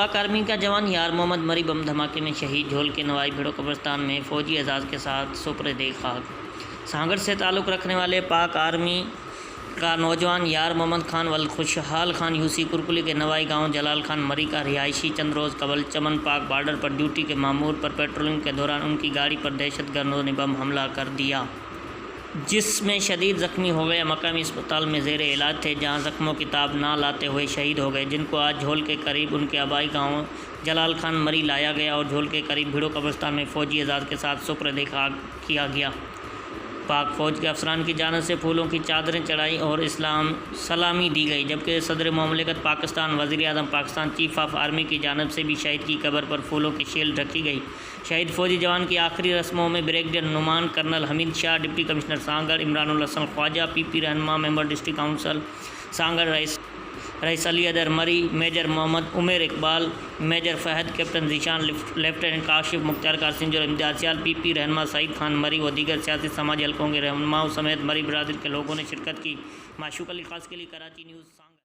پاک آرمی کا جوان یار محمد مری بم دھماکے میں شہید، جھول کے نوائی بھیڑو قبرستان میں فوجی اعزاز کے ساتھ سپرد خاک۔ سانگڑ سے تعلق رکھنے والے پاک آرمی کا نوجوان یار محمد خان ول خوشحال خان یوسی کرکلی کے نوائی گاؤں جلال خان مری کا رہائشی چند روز قبل چمن پاک بارڈر پر ڈیوٹی کے مامور پر پیٹرولنگ کے دوران ان کی گاڑی پر دہشت گردوں نے بم حملہ کر دیا، جس میں شدید زخمی ہو گئے۔ مقامی اسپتال میں زیر علاج تھے، جہاں زخموں کی تاب نہ لاتے ہوئے شہید ہو گئے، جن کو آج جھول کے قریب ان کے آبائی گاؤں جلال خان مری لایا گیا اور جھول کے قریب بھیڑو قبرستان میں فوجی اعزاز کے ساتھ سپرد خاک کیا گیا۔ پاک فوج کے افسران کی جانب سے پھولوں کی چادریں چڑھائی اور سلامی دی گئی، جبکہ صدر مملکت پاکستان، وزیر اعظم پاکستان، چیف آف آرمی کی جانب سے بھی شہید کی قبر پر پھولوں کی شیل رکھی گئی۔ شہید فوجی جوان کی آخری رسموں میں brigadier Nauman, colonel Hamid Shah, deputy commissioner Sanghar Imran al-Hassan Khawaja, P P رہنما، member district council Sanghar, Rais Ali Adar Marri, major Muhammad Umair Iqbal, major Fahad, captain Zeeshan, lieutenant Kashif Mukhtar Qasim اور امتیاز سیال، پی پی رہنما سعید خان مری و دیگر سیاسی سماجی حلقوں کے رہنماؤں سمیت مری برادری کے لوگوں نے شرکت کی۔ معشوق علی خاص کے لیے کراچی نیوز۔